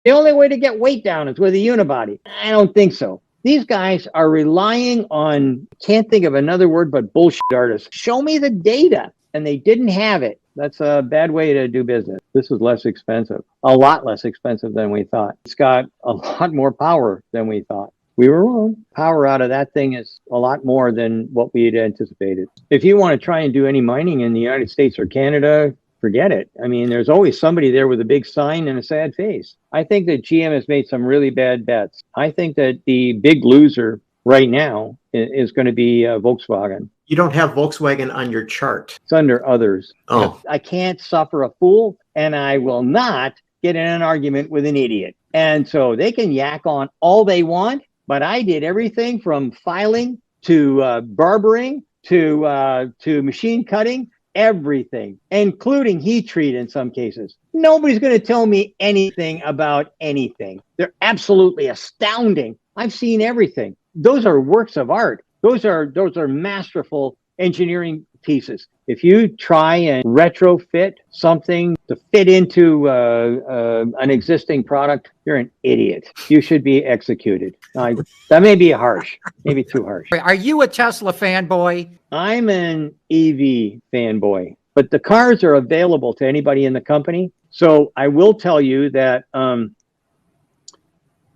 The only way to get weight down is with a unibody. I don't think so. These guys are relying on, can't think of another word but bullshit artists. Show me the data. And they didn't have it. That's a bad way to do business. This is less expensive, a lot less expensive than we thought. It's got a lot more power than we thought. We were wrong. Power out of that thing is a lot more than what we had anticipated. If you want to try and do any mining in the United States or Canada, forget it. I mean, there's always somebody there with a big sign and a sad face. I think that GM has made some really bad bets. I think that the big loser right now is going to be Volkswagen. You don't have Volkswagen on your chart. It's under others. Oh. I can't suffer a fool, and I will not get in an argument with an idiot. And so they can yak on all they want, but I did everything from filing to barbering to machine cutting, everything, including heat treat in some cases. Nobody's going to tell me anything about anything. They're absolutely astounding. I've seen everything. Those are works of art. Those are masterful engineering pieces. If you try and retrofit something to fit into an existing product, you're an idiot. You should be executed. That may be harsh, maybe too harsh. Are you a Tesla fanboy? I'm an EV fanboy, but the cars are available to anybody in the company. So I will tell you that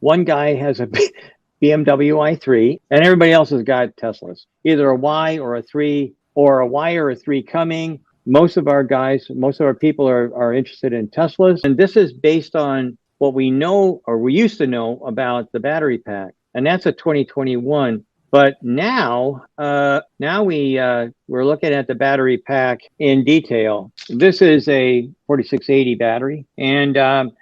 one guy has a BMW i3, and everybody else has got Teslas, either a Y or a 3, or a Y or a 3 coming. Most of our people are interested in Teslas. And this is based on what we know, or we used to know about the battery pack. And that's a 2021. But now we're looking at the battery pack in detail. This is a 4680 battery, and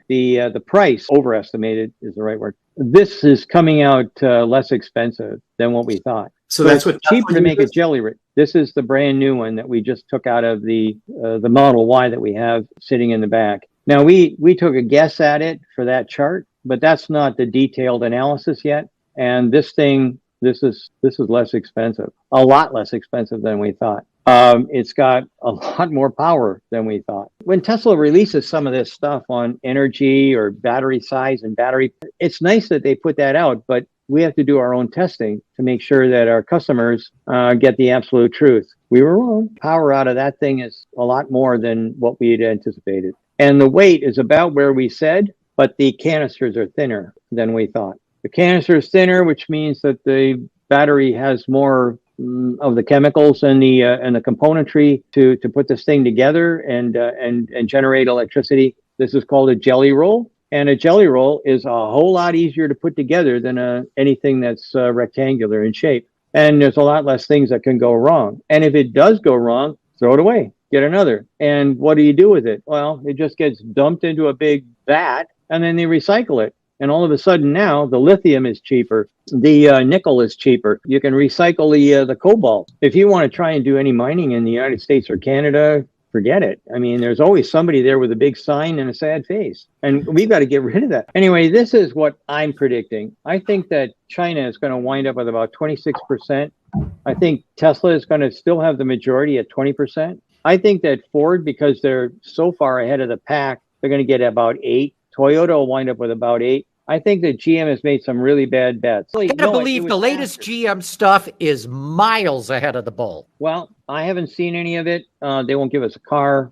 the price, overestimated is the right word. This is coming out less expensive than what we thought. So that's what cheaper to make a jelly roll. This is the brand new one that we just took out of the Model Y that we have sitting in the back. Now we took a guess at it for that chart, but that's not the detailed analysis yet. And this is less expensive, a lot less expensive than we thought. It's got a lot more power than we thought. When Tesla releases some of this stuff on energy or battery size and battery, it's nice that they put that out, but we have to do our own testing to make sure that our customers get the absolute truth. We were wrong. Power out of that thing is a lot more than what we had anticipated. And the weight is about where we said, but the canisters are thinner than we thought. The canister is thinner, which means that the battery has more of the chemicals and the componentry to put this thing together and generate electricity. This is called a jelly roll, and a jelly roll is a whole lot easier to put together than anything that's rectangular in shape. And there's a lot less things that can go wrong. And if it does go wrong, throw it away, get another. And what do you do with it? Well, it just gets dumped into a big vat, and then they recycle it. And all of a sudden now, the lithium is cheaper. The nickel is cheaper. You can recycle the cobalt. If you want to try and do any mining in the United States or Canada, forget it. I mean, there's always somebody there with a big sign and a sad face. And we've got to get rid of that. Anyway, this is what I'm predicting. I think that China is going to wind up with about 26%. I think Tesla is going to still have the majority at 20%. I think that Ford, because they're so far ahead of the pack, they're going to get about 8%. Toyota will wind up with about 8%. I think that GM has made some really bad bets. I gotta believe the latest GM stuff is miles ahead of the bull. Well, I haven't seen any of it. They won't give us a car.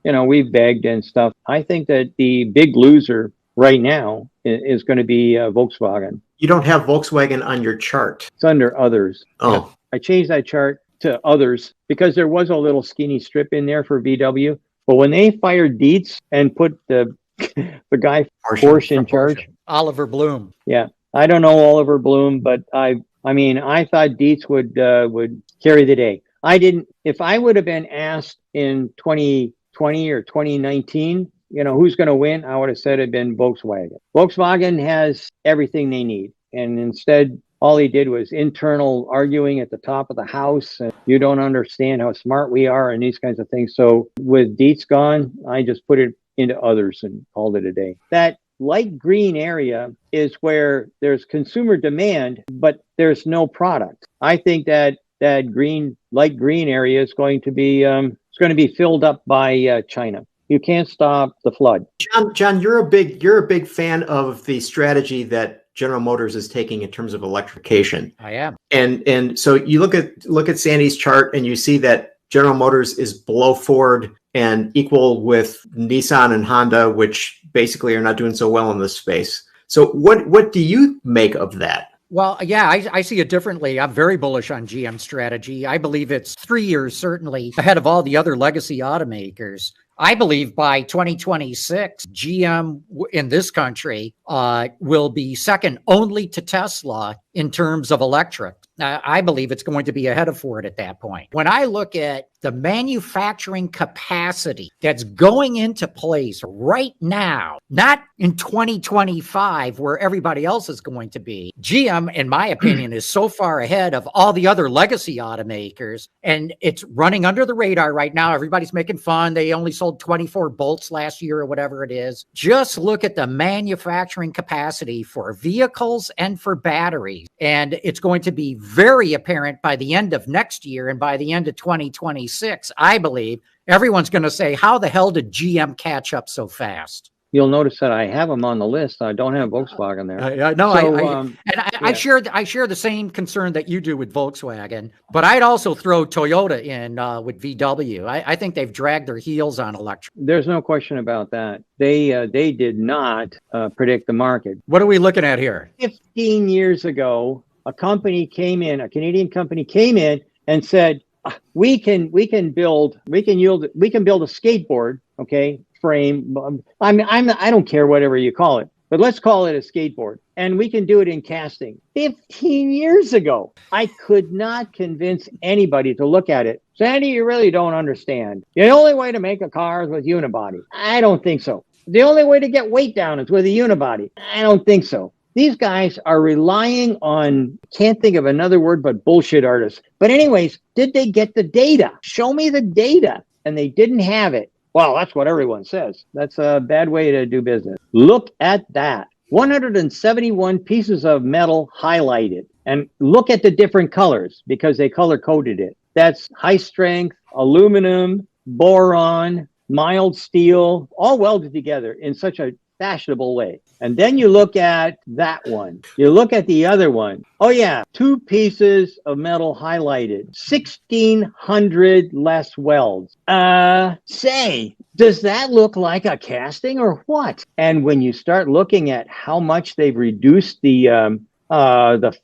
We've begged and stuff. I think that the big loser right now is going to be Volkswagen. You don't have Volkswagen on your chart. It's under others. Oh. I changed that chart to others because there was a little skinny strip in there for VW. But when they fired Dietz and put the guy Porsche in charge, Oliver Bloom. Yeah, I don't know Oliver Bloom, but I thought Dietz would carry the day. I didn't. If I would have been asked in 2020 or 2019, who's going to win, I would have said it'd been Volkswagen. Volkswagen has everything they need, and instead, all he did was internal arguing at the top of the house. And you don't understand how smart we are, and these kinds of things. So with Dietz gone, I just put it into others and called it a day. That light green area is where there's consumer demand, but there's no product. I think that light green area is going to be filled up by China. You can't stop the flood. John, you're a big fan of the strategy that General Motors is taking in terms of electrification. I am. And so you look at Sandy's chart and you see that General Motors is below Ford and equal with Nissan and Honda, which basically are not doing so well in this space. So what do you make of that? Well, yeah, I see it differently. I'm very bullish on GM strategy. I believe it's 3 years certainly ahead of all the other legacy automakers. I believe by 2026, GM in this country will be second only to Tesla in terms of electric. I believe it's going to be ahead of Ford at that point. When I look at the manufacturing capacity that's going into place right now, not in 2025 where everybody else is going to be, GM, in my opinion, is so far ahead of all the other legacy automakers, and it's running under the radar right now. Everybody's making fun. They only sold 24 Bolts last year or whatever it is. Just look at the manufacturing capacity for vehicles and for batteries, and it's going to be very apparent by the end of next year and by the end of 2026, I believe, everyone's going to say, how the hell did GM catch up so fast? You'll notice that I have them on the list. I don't have Volkswagen there. I share the same concern that you do with Volkswagen, but I'd also throw Toyota in with VW. I think they've dragged their heels on electric. There's no question about that. They did not predict the market. What are we looking at here? 15 years ago, a Canadian company came in and said, we can build a skateboard, okay, frame. I don't care whatever you call it, but let's call it a skateboard, and we can do it in casting. 15 years ago, I could not convince anybody to look at it. Sandy, you really don't understand. The only way to make a car is with unibody. I don't think so. The only way to get weight down is with a unibody. I don't think so. These guys are relying on, can't think of another word, but bullshit artists. But anyways, did they get the data? Show me the data. And they didn't have it. Well, that's what everyone says. That's a bad way to do business. Look at that. 171 pieces of metal highlighted. And look at the different colors because they color coded it. That's high strength, aluminum, boron, mild steel, all welded together in such a fashionable way. And then you look at that one. You look at the other one. Oh yeah, 2 pieces of metal highlighted, 1,600 less welds. Say, does that look like a casting or what? And when you start looking at how much they've reduced the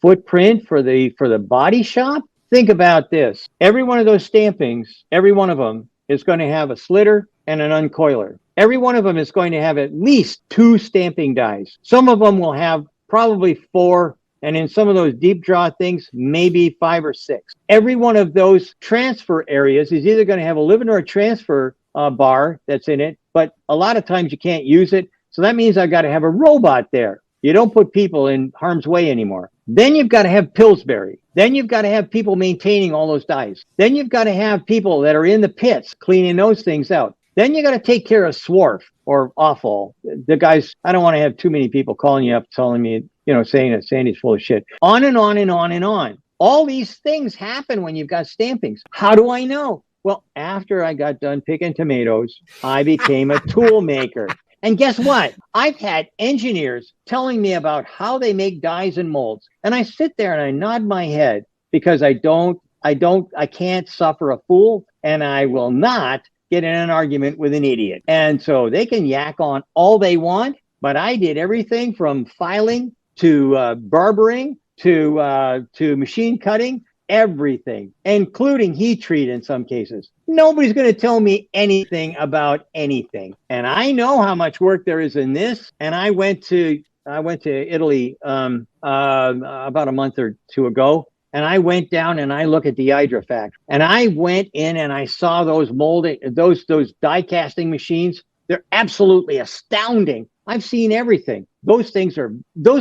footprint for the body shop, think about this. Every one of those stampings, every one of them is going to have a slitter and an uncoiler. Every one of them is going to have at least 2 stamping dies. Some of them will have probably 4, and in some of those deep draw things, maybe 5 or 6. Every one of those transfer areas is either going to have a limit or a transfer bar that's in it, but a lot of times you can't use it. So that means I've got to have a robot there. You don't put people in harm's way anymore. Then you've got to have Pillsbury. Then you've got to have people maintaining all those dies. Then you've got to have people that are in the pits cleaning those things out. Then you got to take care of swarf or awful. The guys, I don't want to have too many people calling you up, telling me, saying that Sandy's full of shit. On and on and on and on. All these things happen when you've got stampings. How do I know? Well, after I got done picking tomatoes, I became a tool maker. And guess what? I've had engineers telling me about how they make dies and molds. And I sit there and I nod my head because I can't suffer a fool, and I will not get in an argument with an idiot. And so they can yak on all they want, but I did everything from filing to barbering to machine cutting, everything, including heat treat in some cases. Nobody's going to tell me anything about anything. And I know how much work there is in this. And I went to Italy about a month or 2 ago. And I went down and I look at the Hydra factory, and I went in and I saw those molding, those die casting machines. They're absolutely astounding. I've seen everything. Those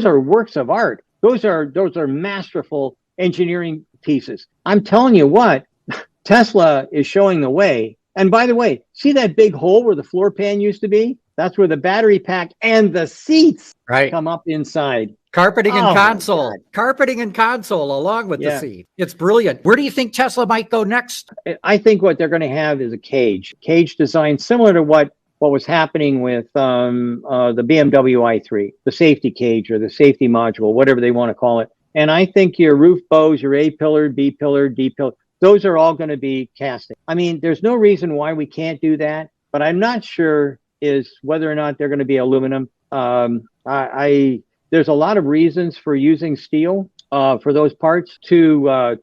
are works of art. Those are masterful engineering pieces. I'm telling you what, Tesla is showing the way. And by the way, see that big hole where the floor pan used to be? That's where the battery pack and the seats come up inside. Carpeting and console. Carpeting and console along with the seat. It's brilliant. Where do you think Tesla might go next? I think what they're going to have is a cage design similar to what what was happening with the BMW i3, the safety cage or the safety module, whatever they want to call it. And I think your roof bows, your A pillar, B pillar, D pillar, those are all going to be casting. I mean, there's no reason why we can't do that, but I'm not sure is whether or not they're going to be aluminum. There's a lot of reasons for using steel for those parts to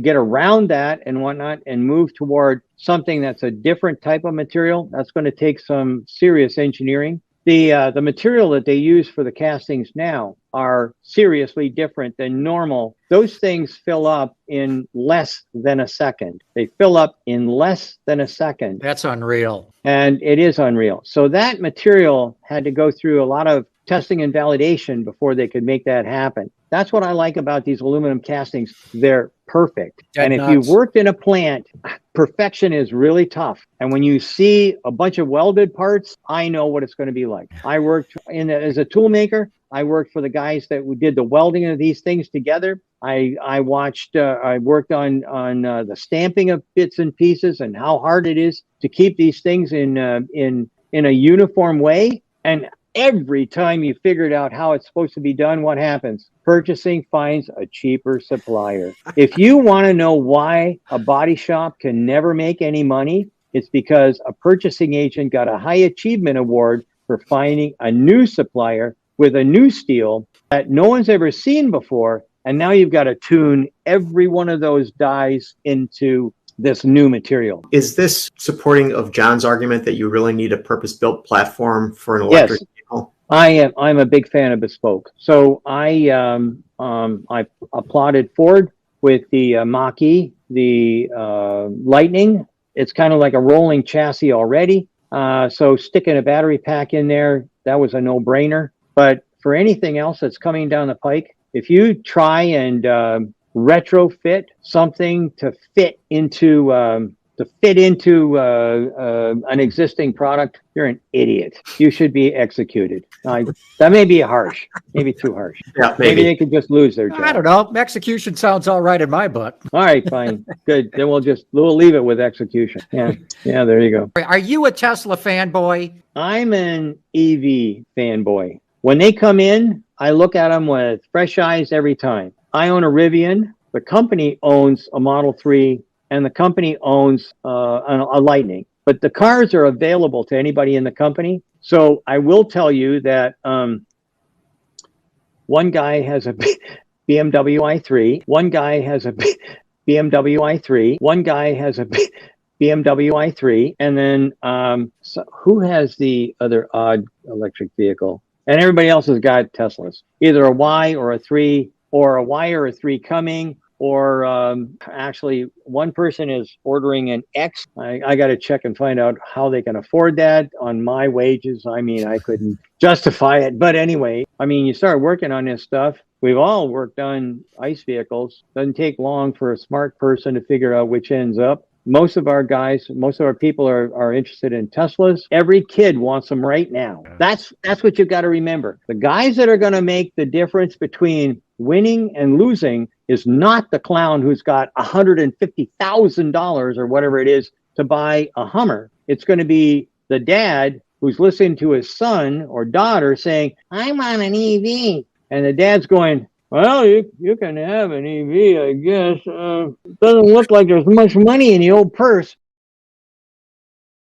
get around that and whatnot and move toward something that's a different type of material. That's going to take some serious engineering. The material that they use for the castings now are seriously different than normal. Those things fill up in less than a second. They fill up in less than a second. That's unreal. And it is unreal. So that material had to go through a lot of testing and validation before they could make that happen. That's what I like about these aluminum castings. They're perfect. Dead and if nuts. you've worked in a plant, perfection is really tough. And when you see a bunch of welded parts, I know what it's going to be like. I worked as a tool maker. I worked for the guys that did the welding of these things together. I worked on the stamping of bits and pieces and how hard it is to keep these things in a uniform way. And every time you figured out how it's supposed to be done, what happens? Purchasing finds a cheaper supplier. If you want to know why a body shop can never make any money, it's because a purchasing agent got a high achievement award for finding a new supplier with a new steel that no one's ever seen before. And now you've got to tune every one of those dies into this new material. Is this supporting of John's argument that you really need a purpose-built platform for an electric vehicle? I'm a big fan of bespoke. So I applauded Ford with the Mach-E, the Lightning. It's kind of like a rolling chassis already. So sticking a battery pack in there, that was a no-brainer. But for anything else that's coming down the pike, if you try and retrofit something to fit into an existing product, you're an idiot. You should be executed. That may be harsh, maybe too harsh. Yeah, Maybe they could just lose their job. I don't know. Execution sounds all right in my book. All right, fine, good. Then we'll leave it with execution. Yeah, there you go. Are you a Tesla fanboy? I'm an EV fanboy. When they come in, I look at them with fresh eyes every time. I own a Rivian. The company owns a Model 3, and the company owns a Lightning. But the cars are available to anybody in the company. So I will tell you that one guy has a BMW i3. One guy has a BMW i3. One guy has a BMW i3. And then so who has the other odd electric vehicle? And everybody else has got Teslas, either a Y or a 3, or a Y or a 3 coming, or actually one person is ordering an X. I got to check and find out how they can afford that on my wages. I mean, I couldn't justify it. But anyway, I mean, you start working on this stuff. We've all worked on ICE vehicles. Doesn't take long for a smart person to figure out which ends up. Most of our people are interested in Teslas. Every kid wants them right now. That's what you've got to remember. The guys that are going to make the difference between winning and losing is not the clown who's got $150,000 or whatever it is to buy a Hummer. It's going to be the dad who's listening to his son or daughter saying, I want an EV. And the dad's going, well, you can have an EV, I guess. Doesn't look like there's much money in the old purse.